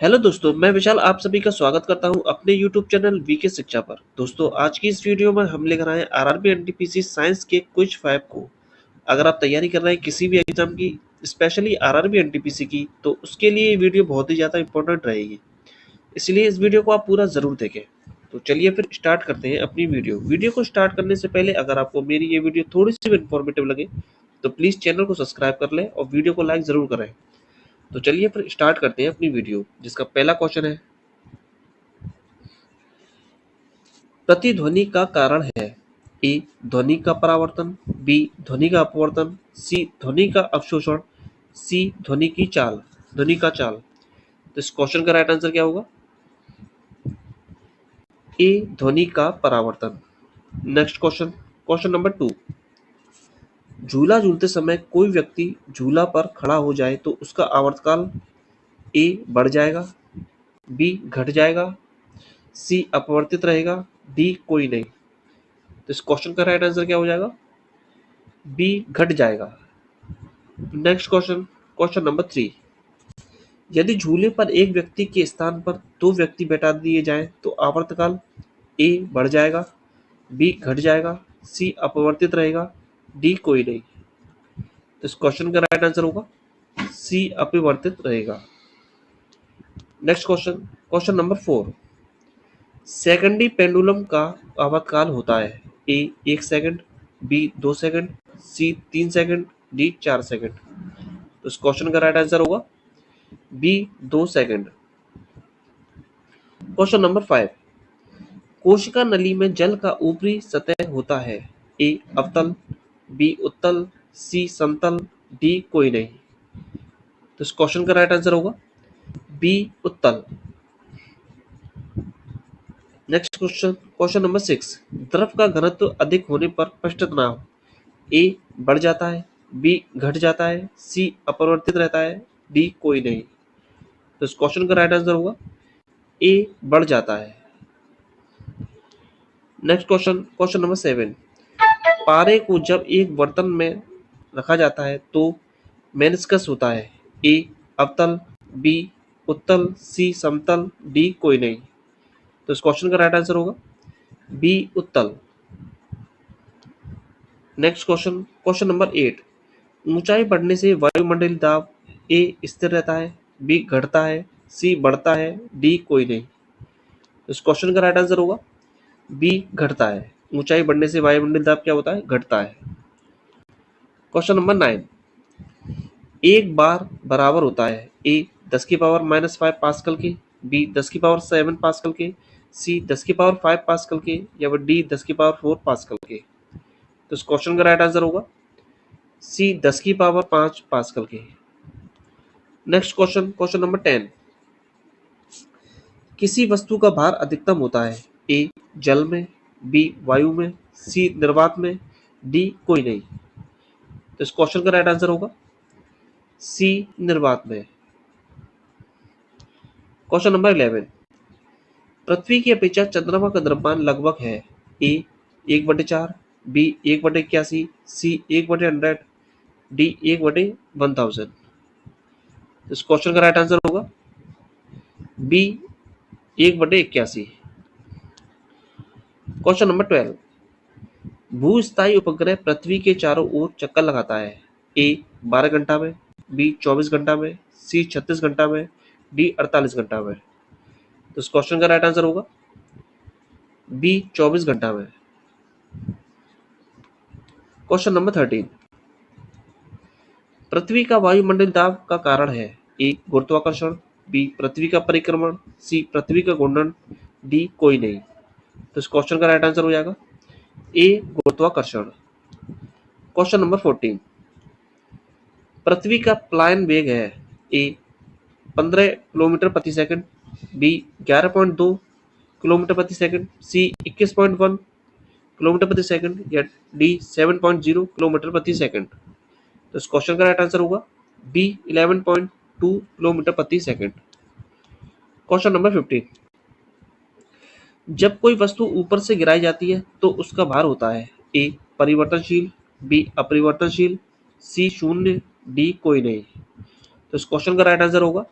Hello दोस्तों, मैं विशाल आप सभी का स्वागत करता हूं अपने यूट्यूब चैनल वीके शिक्षा पर। दोस्तों, आज की इस वीडियो में हम लेकर आए हैं आरआरबी एनटीपीसी साइंस के क्विज 5 को। अगर आप तैयारी कर रहे हैं किसी भी एग्जाम की, स्पेशली आरआरबी एनटीपीसी की, तो उसके लिए ये वीडियो बहुत ही ज़्यादा इंपॉर्टेंट रहेगी। इसलिए इस वीडियो को आप पूरा ज़रूर देखें। तो चलिए फिर स्टार्ट करते हैं अपनी वीडियो को स्टार्ट करने से पहले अगर आपको मेरी ये वीडियो थोड़ी सी भी इन्फॉर्मेटिव लगे तो प्लीज़ चैनल को सब्सक्राइब कर लें और वीडियो को लाइक ज़रूर करें। तो चलिए फिर स्टार्ट करते हैं अपनी वीडियो, जिसका पहला क्वेश्चन है, प्रतिध्वनि का कारण है। ए ध्वनि का परावर्तन, बी ध्वनि का अपवर्तन, सी ध्वनि का अवशोषण, सी ध्वनि का चाल। तो इस क्वेश्चन का राइट आंसर क्या होगा? ए ध्वनि का परावर्तन। Next question, question number 2। झूला झूलते समय कोई व्यक्ति झूला पर खड़ा हो जाए तो उसका आवर्तकाल ए बढ़ जाएगा, बी घट जाएगा, सी अपवर्तित रहेगा, डी कोई नहीं। तो इस क्वेश्चन का राइट आंसर क्या हो जाएगा? बी घट जाएगा। Next question, question number 3। यदि झूले पर एक व्यक्ति के स्थान पर दो व्यक्ति बैठा दिए जाएं तो आवर्तकाल ए बढ़ जाएगा, बी घट जाएगा, सी अपवर्तित रहेगा, डी कोई नहीं। तो इस क्वेश्चन का राइट आंसर होगा सी अपरिवर्तित रहेगा। Next question, question number 4। सेकेंडी पेंडुलम का आवर्तकाल होता है A 1 second, B 2 second, C 3 second, D 4 second. तो इस क्वेश्चन का राइट आंसर होगा बी 2 सेकंड। Question number 5। कोशिका नली में जल का ऊपरी सतह होता है ए अवतल, बी उत्तल, सी समतल, डी कोई नहीं। तो इस क्वेश्चन का राइट आंसर होगा बी उत्तल। Next question, question number 6। द्रव का घनत्व अधिक होने पर पृष्ठ तनाव ए बढ़ जाता है, बी घट जाता है, सी अपरिवर्तित रहता है, डी कोई नहीं। तो इस क्वेश्चन का राइट आंसर होगा ए बढ़ जाता है। Next question, question number 7। पारे को जब एक बर्तन में रखा जाता है तो मेनिस्कस होता है ए अवतल, बी उत्तल, सी समतल, डी कोई नहीं। तो इस क्वेश्चन का राइट आंसर होगा बी उत्तल। Next question, question number 8। ऊंचाई बढ़ने से वायुमंडलीय दाब ए स्थिर रहता है, बी घटता है, सी बढ़ता है, डी कोई नहीं। इस क्वेश्चन का राइट आंसर होगा बी घटता है। ऊंचाई बढ़ने से वायुमंडलीय दाब क्या होता है? घटता है। Question number 9। एक बार बराबर होता है ए 10 की पावर -5 पास्कल के, बी 10 की पावर 7 पास्कल के, सी 10 की पावर 5 पास्कल के, या फिर डी 10 की पावर 4 पास्कल के। तो इस क्वेश्चन का राइट आंसर होगा सी 10 की पावर 5 पास्कल के। Next question, question number 10। किसी वस्तु का भार अधिकतम होता है ए जल में, बी वायु में, सी निर्वात में, डी कोई नहीं। तो इस क्वेश्चन का राइट आंसर होगा सी निर्वात में। Question number 11। पृथ्वी की अपेक्षा चंद्रमा का द्रव्यमान लगभग है ए 1/4, बी 1/81, सी 1/100, डी 1/1000। इस क्वेश्चन का राइट आंसर होगा बी 1/81। Question number 12। भूस्थायी उपग्रह पृथ्वी के चारों ओर चक्कर लगाता है ए 12 घंटा में, बी 24 घंटा में, सी 36 घंटा में, डी 48 घंटा में। तो इस क्वेश्चन का राइट आंसर होगा बी 24 घंटा में। Question number 13। पृथ्वी का वायुमंडलीय दाब का कारण है ए गुरुत्वाकर्षण, बी पृथ्वी का परिक्रमण, सी पृथ्वी का घूर्णन, डी कोई नहीं। तो इस क्वेश्चन का राइट आंसर हो जाएगा ए गुरुत्वाकर्षण। Question number 14। पृथ्वी का प्लायन वेग है ए 15 किलोमीटर प्रति सेकंड, बी 11.2 किलोमीटर प्रति सेकंड, सी 21.1 किलोमीटर प्रति सेकंड, या डी 7.0 किलोमीटर प्रति सेकंड। तो इस क्वेश्चन का राइट आंसर होगा बी 11.2 किलोमीटर प्रति सेकंड। Question number 15। जब कोई वस्तु ऊपर से गिराई जाती है तो उसका भार होता है ए परिवर्तनशील, बी अपरिवर्तनशील, सी शून्य, डी कोई नहीं। तो इस क्वेश्चन का राइट आंसर होगा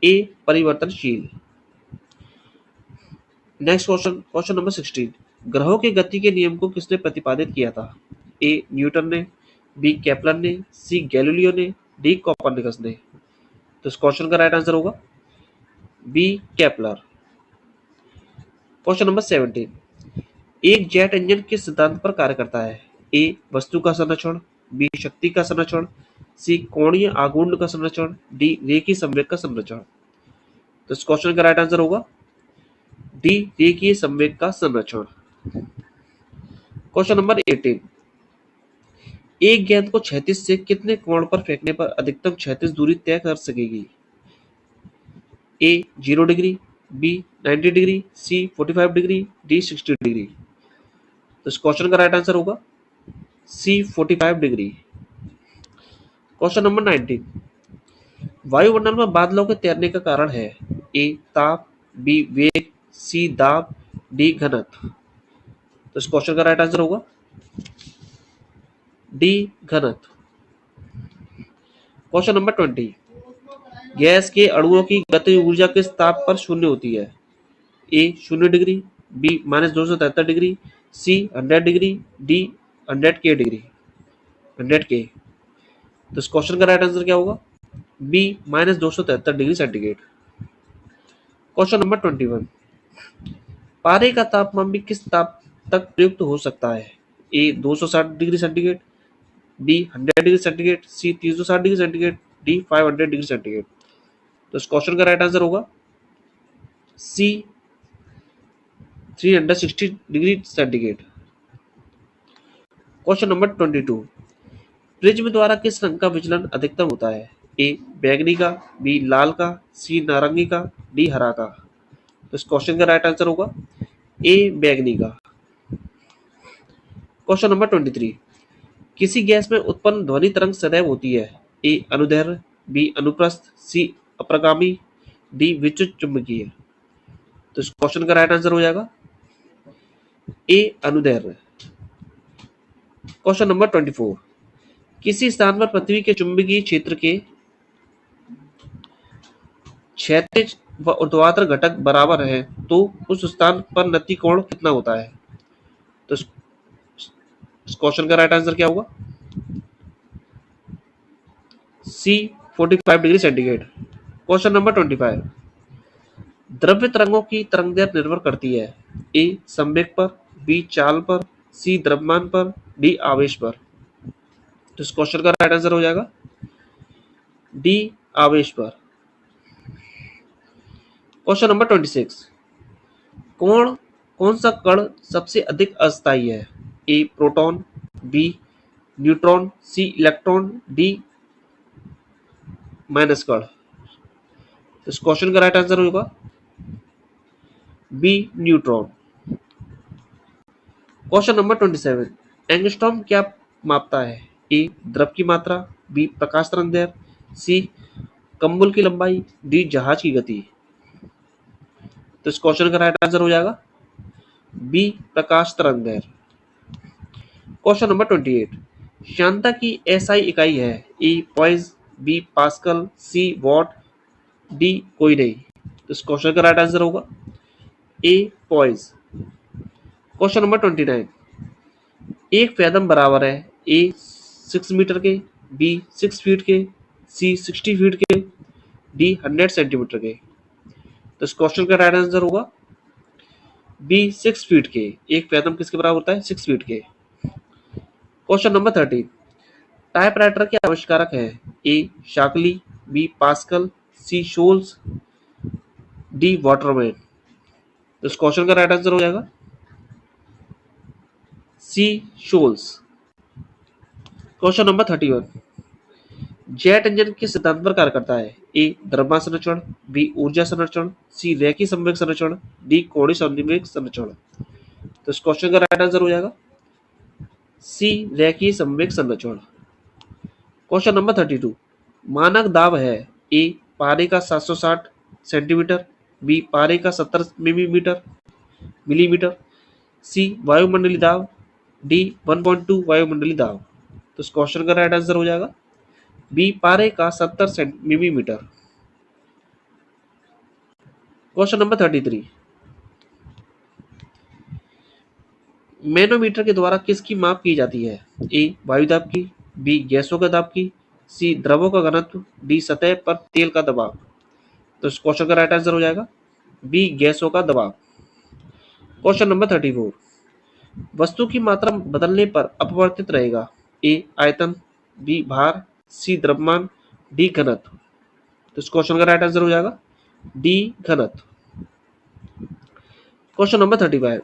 ए परिवर्तनशील। नेक्स्ट क्वेश्चन, क्वेश्चन नंबर 16, ग्रहों की गति के नियम को किसने प्रतिपादित किया था? ए न्यूटन ने, बी केपलर ने, सी गैलीलियो ने, डी कोपरनिकस ने। तो इस क्वेश्चन का राइट आंसर होगा बी केपलर। क्वेश्चन नंबर 17, एक जेट इंजन किस सिद्धांत पर कार्य करता है? ए वस्तु का संरक्षण, बी शक्ति का संरक्षण, सी कोणीय आघूर्ण का संरक्षण, डी रेखीय संवेग का संरक्षण। तो इस क्वेश्चन का राइट आंसर होगा डी रेखीय संवेग का संरक्षण। क्वेश्चन नंबर 18, एक गेंद को क्षैतिज से कितने कोण पर फेंकने पर अधिकतम क्षैतिज दूरी तय कर सकेगी? ए 0 degree, B 90 degree, C 45 degree, D 60 degree. तो इस क्वेश्चन का राइट आंसर होगा सी 45 डिग्री। क्वेश्चन नंबर 19, वायुमंडल में बादलों के तैरने का कारण है? ए ताप, बी वेग, सी दाब, डी घनत्व। तो इस क्वेश्चन का राइट आंसर होगा डी घनत्व। क्वेश्चन नंबर 20, गैस के अणुओं की गतिज ऊर्जा किस ताप पर शून्य होती है? A 0 degree, B -273 degree, C 100 degree, D 100 degree 100 के। तो इस क्वेश्चन का राइट आंसर क्या होगा? B -273 degree centigrade. Question number 21, पारे का तापमान भी किस ताप तक प्रयुक्त हो सकता है? A 260 degree centigrade, B 100 degree centigrade, C 360 degree centigrade, D 500 degree centigrade. तो इस क्वेश्चन का राइट आंसर होगा C 360 degree centigrade. Question number 22, prism द्वारा किस रंग का विचलन अधिकतम होता है? ए बैंगनी का, बी लाल का, सी नारंगी का, डी हरा का। तो इस क्वेश्चन का राइट आंसर होगा ए बैंगनी का। क्वेश्चन नंबर 23, किसी गैस में उत्पन्न ध्वनि तरंग सदैव होती है? ए अनुदैर्ध्य, बी अनुप्रस्थ, सी अप्रगामी, डी विद्युत चुंबकीय। तो इस क्वेश्चन का राइट आंसर हो जाएगा ए अनुदैर्ध्य। क्वेश्चन नंबर 24, किसी स्थान पर पृथ्वी के चुंबकीय क्षेत्र के क्षैतिज व ऊर्ध्वाधर घटक बराबर है तो उस स्थान पर नति कोण कितना होता है? तो इस क्वेश्चन का राइट आंसर क्या होगा? सी 45 डिग्री सेंटीग्रेड। क्वेश्चन नंबर 25, द्रव्य तरंगों की तरंगदैर्घ्य निर्भर करती है? ए संवेग पर, बी चाल पर, सी द्रव्यमान पर, डी आवेश पर। तो इस क्वेश्चन का राइट आंसर हो जाएगा डी आवेश पर। क्वेश्चन नंबर 26, कौन सा कण सबसे अधिक अस्थायी है? A proton, B neutron, C electron, D minus कण। तो इस क्वेश्चन का राइट आंसर होगा B neutron. Question number 27, angstrom क्या मापता है? ए द्रव की मात्रा, बी प्रकाश तरंगदैर्घ्य, सी कंबल की लंबाई, डी जहाज की गति। तो इस क्वेश्चन का राइट आंसर हो जाएगा बी प्रकाश तरंगदैर्घ्य। क्वेश्चन नंबर 28, श्यानता की एसआई इकाई है? A poise, B pascal, C watt, D कोई नहीं। तो इस क्वेश्चन का राइट आंसर होगा ए पॉइज। क्वेश्चन नंबर 29, एक फैदम बराबर है? ए 6 मीटर के, बी 6 फीट के, सी 60 फीट के, डी 100 सेंटीमीटर के। तो इस क्वेश्चन का राइट आंसर होगा बी 6 फीट के। एक फैदम किसके बराबर होता है? 6 फीट के। क्वेश्चन नंबर 30, टाइपराइटर के आविष्कारक है? A Shockley, B pascal, C Sholes, D Waterman. तो इस क्वेश्चन का राइट आंसर हो जाएगा C Sholes. Question number 31, jet engine किस सिद्धांत पर कार्य करता है? ए द्रव्यमान संरक्षण, बी ऊर्जा संरक्षण, सी रैखिक संवेग संरक्षण, डी कोणीय संवेग संरक्षण। तो इस क्वेश्चन का राइट आंसर हो जाएगा सी रैखिक संवेग संरक्षण। क्वेश्चन नंबर 32, मानक दाब है? ए पारे का 760 सेंटीमीटर, बी पारे का 70 मिलीमीटर, सी वायुमंडलीय दाब, डी 1.2 वायुमंडलीय दाब। तो इस क्वेश्चन का राइट आंसर हो जाएगा बी पारे का 70 मिलीमीटर। क्वेश्चन नंबर 33, मैनोमीटर के द्वारा किसकी माप की जाती है? ए वायु दाब की, बी गैसों का दाब की, सी द्रवों का घनत्व, डी सतह पर तेल का दबाव। तो इस क्वेश्चन का राइट आंसर हो जाएगा बी गैसों का दबाव। क्वेश्चन नंबर 34, वस्तु की मात्रा बदलने पर अपवर्तित रहेगा? ए आयतन, बी भार, सी द्रव्यमान, डी घनत्व। तो इस क्वेश्चन का राइट आंसर हो जाएगा डी घनत्व। क्वेश्चन नंबर 35,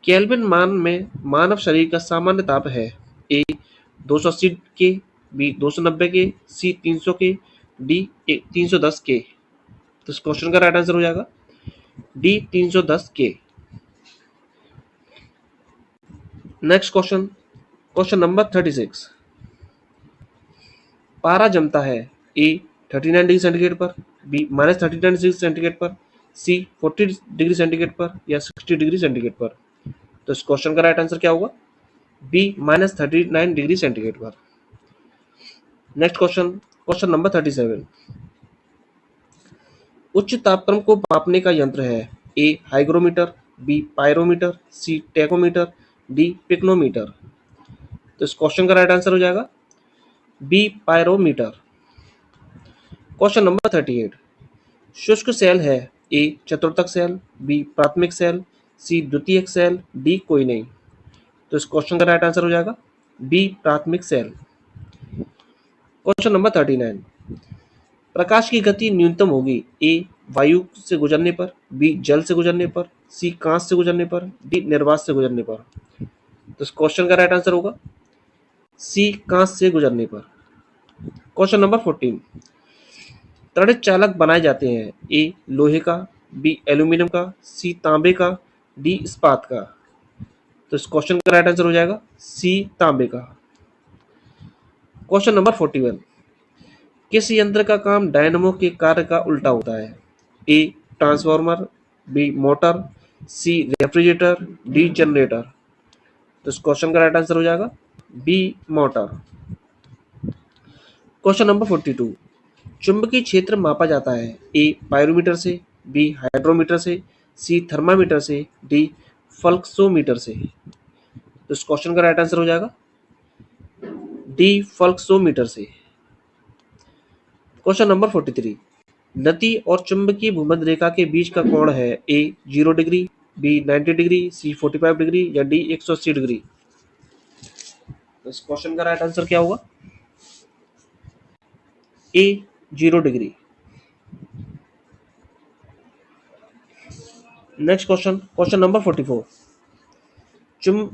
केल्विन मान में मानव शरीर का सामान्य ताप है? ए 280 के, बी 290 के, सी 300 के, डी 310 के। तो इस क्वेश्चन का राइट आंसर हो जाएगा डी 310 के। नेक्स्ट क्वेश्चन, क्वेश्चन नंबर 36, पारा जमता है? ए 39 डिग्री सेंटीग्रेड पर, बी -39 डिग्री सेंटीग्रेड पर, सी 40 डिग्री सेंटीग्रेड पर, या 60 डिग्री सेंटीग्रेड पर। तो इस क्वेश्चन का राइट आंसर क्या होगा? बी -39 डिग्री सेंटीग्रेड पर। नेक्स्ट क्वेश्चन, क्वेश्चन नंबर 37, उच्च तापक्रम को मापने का यंत्र है? ए हाइग्रोमीटर, बी पायरोमीटर, सी टेकोमीटर, डी पिक्नोमीटर। तो इस क्वेश्चन का राइट आंसर हो जाएगा बी पायरोमीटर। क्वेश्चन नंबर 38, शुष्क सेल है? ए चतुर्थक सेल, बी प्राथमिक सेल, सी द्वितीयक सेल, डी कोई नहीं। तो इस क्वेश्चन का राइट आंसर हो जाएगा बी प्राथमिक सेल। क्वेश्चन नंबर 39, प्रकाश की गति न्यूनतम होगी? ए वायु से गुजरने पर, बी जल से गुजरने पर, सी कांच से गुजरने पर, डी निर्वात से गुजरने पर। तो इस क्वेश्चन का राइट आंसर होगा सी कांच से गुजरने पर। क्वेश्चन नंबर 14, त्वरित चालक बनाए जाते हैं? ए लोहे का, बी एल्यूमिनियम का, सी तांबे का, डी इस्पात का। तो इस क्वेश्चन का राइट आंसर हो जाएगा सी तांबे का। क्वेश्चन नंबर 41, किस यंत्र का काम डायनमो के कार्य का उल्टा होता है? A transformer, B motor, C refrigerator, D generator. तो इस क्वेश्चन का राइट आंसर हो जाएगा बी मोटर। क्वेश्चन नंबर 42, चुंबकीय क्षेत्र मापा जाता है? ए पायरोमीटर से, बी हाइड्रोमीटर से, सी थर्मामीटर से, डी फ्लक्सोमीटर से। तो इस क्वेश्चन का राइट आंसर हो जाएगा डी फ्लक्सोमीटर से। क्वेश्चन नंबर 43, नती और चुंबकीय भूमध्य रेखा के बीच का कोण है? A 0 degree, B 90 degree, C 45 degree, या डी 180 डिग्री। तो इस क्वेश्चन का राइट आंसर क्या होगा? A 0 degree. Next question, question number 44,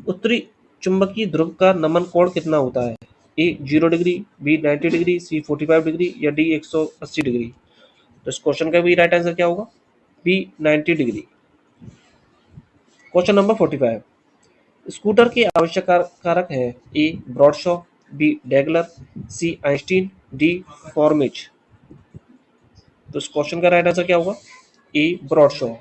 उत्तरी चुंबकीय ध्रुव का नमन कोण कितना होता है? A 0 degree, B 90 degree, C 45 degree, या डी 180 डिग्री। तो इस क्वेश्चन का भी राइट आंसर क्या होगा? B 90 degree. Question number 45, scooter के आवश्यक कारक है? ए ब्रॉडशॉ, बी डेगलर, सी आइंस्टीन, डी फॉर्मिच। तो इस क्वेश्चन का राइट आंसर क्या होगा? A Bradshaw.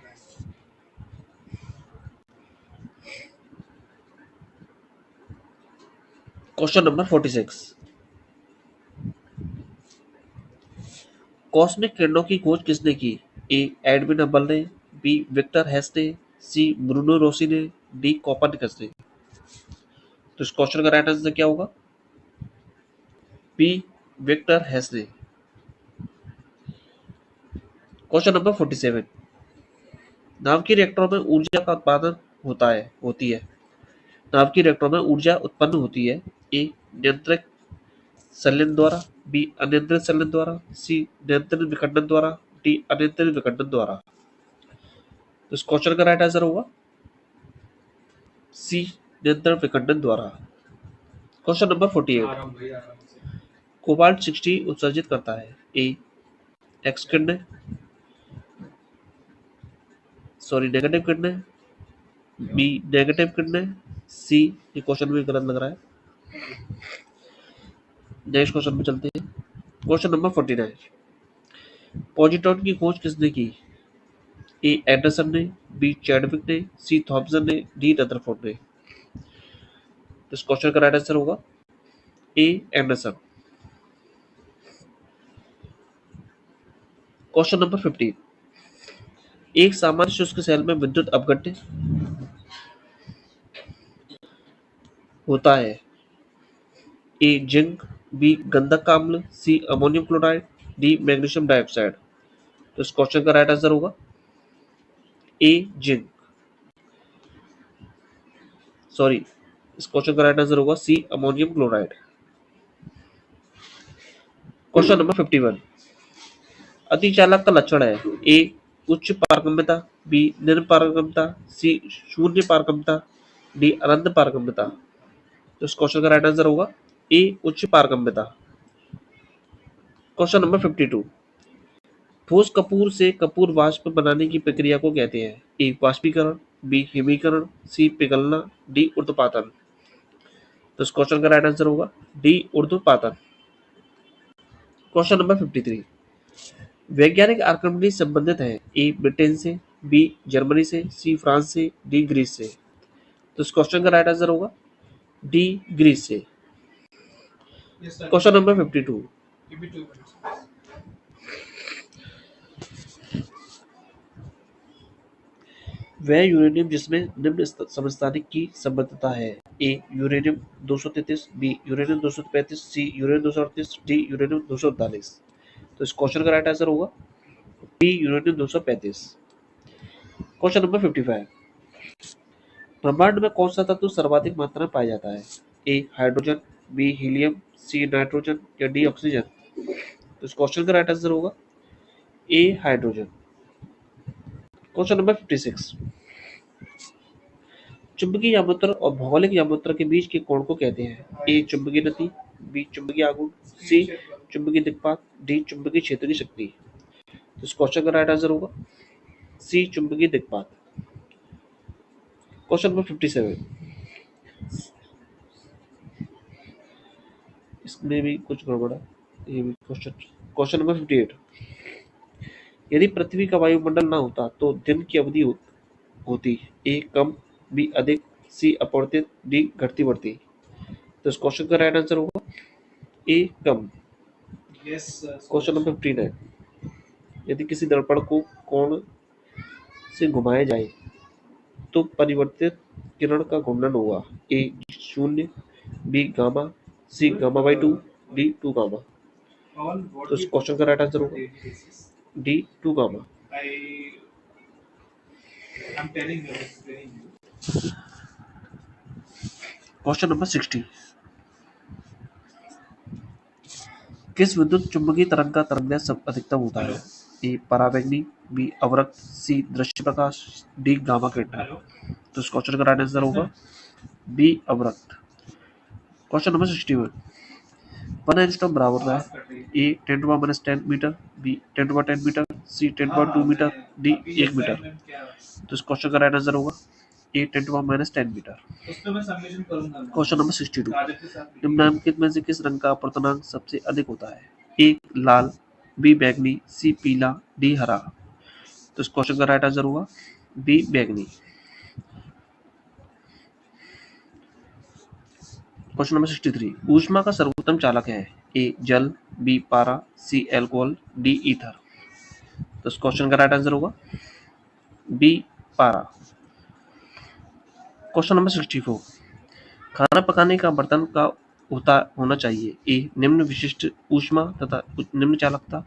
Question number 46, cosmic किरणों की खोज किसने की? ए एडविन हबल ने, बी विक्टर हेस ने, सी ब्रूनो रोसी ने, डी कोपरनिकस ने। तो इस क्वेश्चन का राइट आंसर क्या होगा? बी विक्टर हेस ने। क्वेश्चन नंबर 47, नाभिकीय रिएक्टरों में ऊर्जा का उत्पादन होती है? नाभिकीय रिएक्टरों में ऊर्जा उत्पन्न होती है? ए नियंत्रित संलयन द्वारा, बी अनियंत्रित संलयन द्वारा, सी नियंत्रित विखंडन द्वारा, डी अनियंत्रित विखंडन द्वारा। तो इस क्वेश्चन का राइट आंसर होगा सी नियंत्रित विखंडन द्वारा। क्वेश्चन नंबर 48, कोबाल्ट 60 उत्सर्जित करता है? ए एक्स किरणें, नेगेटिव किरणें, बी नेगेटिव किरणें, सी, ये क्वेश्चन भी गलत लग रहा है। नेक्स्ट क्वेश्चन पे चलते हैं। क्वेश्चन नंबर 49, पॉजिट्रॉन की खोज किसने की? ए एंडरसन ने, बी चैडविक ने, सी थॉमसन ने, डी रदरफोर्ड ने। तो इस क्वेश्चन का राइट आंसर होगा ए एंडरसन। क्वेश्चन नंबर 15, एक सामान्य शुष्क सेल में विद्युत अपघट्य होता है। ए जिंक, बी गंधक का अम्ल, C ammonium chloride, D magnesium dioxide. तो इस क्वेश्चन का राइट आंसर होगा ए जिंक। सॉरी, इस क्वेश्चन का राइट आंसर होगा C ammonium chloride. Question number 51। अतिचालक का लक्षण है ए उच्च पारगम्यता, बी निम्न पारगम्यता, सी शून्य पारगम्यता, डी अनंत पारगम्यता। तो इस क्वेश्चन का राइट आंसर होगा ए उच्च पारगम्यता। Question number 52। ठोस कपूर से कपूर वाष्प बनाने की प्रक्रिया को कहते हैं। ए वाष्पीकरण, बी हिमीकरण, सी पिघलना, डी ऊर्ध्वपातन। तो इस क्वेश्चन का राइट आंसर होगा डी ऊर्ध्वपातन। Question number 53। वैज्ञानिक आर्कमिडीज संबंधित है ए ब्रिटेन से, बी जर्मनी से, सी फ्रांस से, डी ग्रीस से। तो इस क्वेश्चन का राइट आंसर होगा डी ग्रीस से। Question number 52। वह यूरेनियम जिसमें निम्न समस्थानिक की संबद्धता है। A uranium 233, B uranium 235, C uranium 238, D uranium 239। तो इस क्वेश्चन का राइट आंसर होगा बी यूरेनियम 235। Question number 55। ब्रह्मांड में कौन सा तत्व सर्वाधिक मात्रा में पाया जाता है। A hydrogen, B helium, C nitrogen या डी ऑक्सीजन। तो इस क्वेश्चन का राइट आंसर होगा ए हाइड्रोजन। Question number 56। चुंबकीय यामात्र और भौगोलिक यामात्र के बीच के कोण को कहते हैं। ए चुंबकीय गति, बी चुंबकीय आघूर्ण, सी चुंबकीय दिक्पात, डी चुंबकीय क्षेत्र की शक्ति। तो इस क्वेश्चन का राइट आंसर होगा सी चुंबकीय दिक्पात। Question number 57। इसमें भी कुछ गड़बड़ है, ये भी क्वेश्चन नंबर 58। यदि पृथ्वी का वायुमंडल ना होता तो दिन की अवधि होती। ए कम, बी अधिक, सी अपरिवर्तित, डी घटती बढ़ती। तो इस क्वेश्चन का राइट आंसर होगा ए कम। Question number 59। यदि किसी दर्पण को कोण से घुमाया जाए तो परिवर्तित किरण का घूर्णन होगा। A 0, B gamma, C gamma by 2, D 2 gamma. तो इस क्वेश्चन का राइट आंसर होगा डी 2 गामा। Question number 60। किस विद्युत चुंबकीय तरंग का तरंगदैर्घ्य सब अधिकतम होता है। ए परावैंगनी, बी अवरक्त, सी दृश्य प्रकाश, डी गामा किरण। तो इस क्वेश्चन का राइट आंसर होगा बी अवरक्त। Question number 61। 1 एंगस्ट्रॉम बराबर है ए 10⁻10 मीटर, बी 10⁻10 मीटर, सी 10⁻2 मीटर, डी 1 मीटर। तो इस क्वेश्चन का राइट आंसर होगा ए 10⁻10 मीटर। Question number 62। निम्नलिखित में से किस रंग का अपवर्तनांक सबसे अधिक होता है। ए लाल, बी बैंगनी, सी पीला, डी हरा। तो इस क्वेश्चन का राइट आंसर होगा बी बैंगनी। Question number 63। ऊष्मा का सर्वोत्तम चालक है। ए जल, बी पारा, सी एल्कोहल, डी ईथर। तो इस क्वेश्चन का राइट आंसर होगा बी पारा। Question number 64। खाना पकाने का बर्तन का होना चाहिए। ए निम्न विशिष्ट ऊष्मा तथा निम्न चालकता,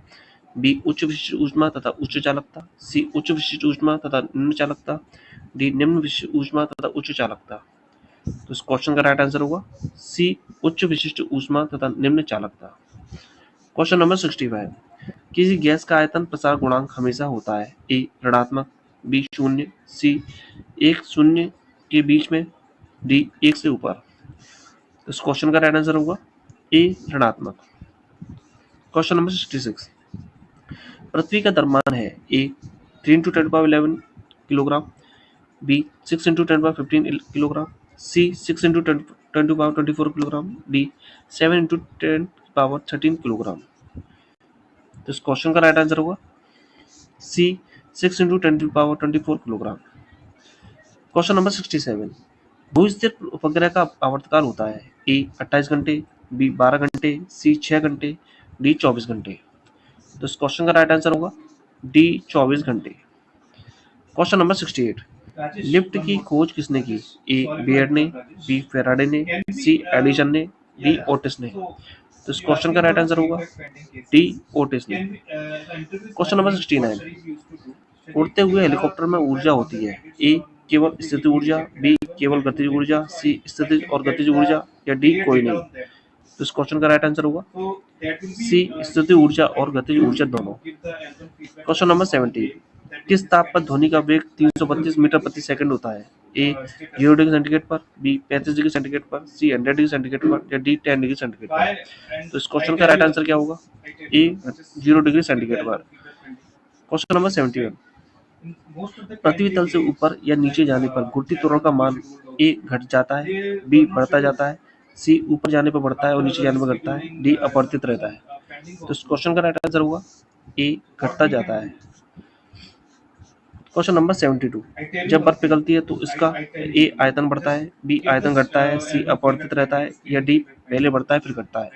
बी उच्च विशिष्ट ऊष्मा तथा उच्च चालकता, सी उच्च विशिष्ट ऊष्मा तथा निम्न चालकता, डी निम्न विशिष्ट ऊष्मा तथा उच्च चालकता। तो इस क्वेश्चन का राइट आंसर होगा सी उच्च विशिष्ट ऊष्मा तथा निम्न चालकता। Question number 65। किसी गैस का आयतन प्रसार गुणांक हमेशा होता है। ए ऋणात्मक, बी 0, सी 1-0 के बीच में, डी 1 से ऊपर। इस क्वेश्चन का राइट आंसर होगा ए ऋणात्मक। Question number 66। पृथ्वी का द्रव्यमान है। ए 3 × 10⁻11 किलोग्राम, बी 6 × 10⁻15 किलोग्राम, सी 6 × 10⁻24 किलोग्राम, डी 7 × 10⁻13 किलोग्राम। तो इस क्वेश्चन का राइट आंसर होगा सी 6 × 10⁻24 किलोग्राम। Question number 67। भूस्थिर उपग्रह का आवर्तकाल होता है। ए 28 घंटे, बी 12 घंटे, सी 6 घंटे, डी 24 घंटे। तो इस क्वेश्चन का राइट आंसर होगा डी 24 घंटे। क्वेश्चन नंबर 68, लिफ्ट की खोज किसने की? ए बेयर ने, बी फेराडे ने, सी एडिसन ने, डी ओटिस ने। तो इस क्वेश्चन का राइट आंसर होगा डी ओटिस ने। क्वेश्चन नंबर 69, उड़ते हुए हेलीकॉप्टर में ऊर्जा होती है? ए केवल स्थितिज ऊर्जा, बी केवल गतिज ऊर्जा, सी स्थितिज और गतिज ऊर्जा, या डी कोई नहीं। तो इस क्वेश्चन का राइट आंसर होगा सी स्थितिज ऊर्जा और गतिज ऊर्जा दोनों। क्वेश्चन नंबर 70, किस ताप पर ध्वनि का वेग 332 मीटर प्रति सेकंड होता है? ए 0 डिग्री सेंटीग्रेड पर, बी 35 डिग्री सेंटीग्रेड पर, सी 100 डिग्री सेंटीग्रेड पर, या डी 10 डिग्री सेंटीग्रेड पर। तो इस क्वेश्चन का राइट आंसर क्या होगा? ए 0 डिग्री सेंटीग्रेड पर। क्वेश्चन नंबर 71, पृथ्वी तल से ऊपर या नीचे जाने पर गुरुत्वीय त्वरण का मान ए घट जाता है, बी बढ़ता जाता है, सी ऊपर जाने पर बढ़ता है और नीचे जाने पर घटता है, डी अपरिवर्तित रहता है। तो इस क्वेश्चन का राइट आंसर होगा ए घटता जाता है। क्वेश्चन नंबर 72, जब बर्फ पिघलती है तो इसका ए आयतन बढ़ता है, बी आयतन घटता है, सी अपरिवर्तित रहता है, या डी पहले बढ़ता है फिर घटता है।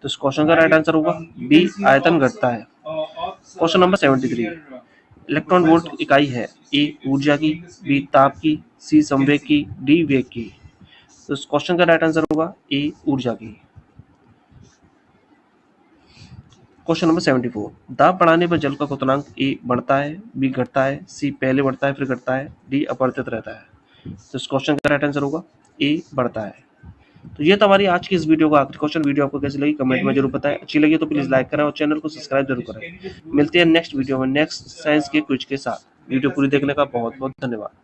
तो इस क्वेश्चन का राइट आंसर होगा बी आयतन घटता है। क्वेश्चन नंबर 73, इलेक्ट्रॉन वोल्ट इकाई है? ए ऊर्जा की, बी ताप की, सी संवेग की, डी वेग की। तो इस क्वेश्चन का राइट आंसर होगा ए ऊर्जा की। क्वेश्चन नंबर 74, दाब बढ़ाने पर जल का क्वथनांक ए बढ़ता है, बी घटता है, सी पहले बढ़ता है फिर घटता है, डी अपरिवर्तित रहता है। तो इस क्वेश्चन का राइट आंसर होगा ए बढ़ता है। तो ये तो हमारी आज की इस वीडियो का आखिरी क्वेश्चन। वीडियो आपको कैसी लगी कमेंट में जरूर बताएं। अच्छी लगी तो प्लीज लाइक करें और चैनल को सब्सक्राइब जरूर करें। मिलते हैं नेक्स्ट वीडियो में नेक्स्ट साइंस के क्विज के साथ। वीडियो पूरी देखने का बहुत बहुत धन्यवाद।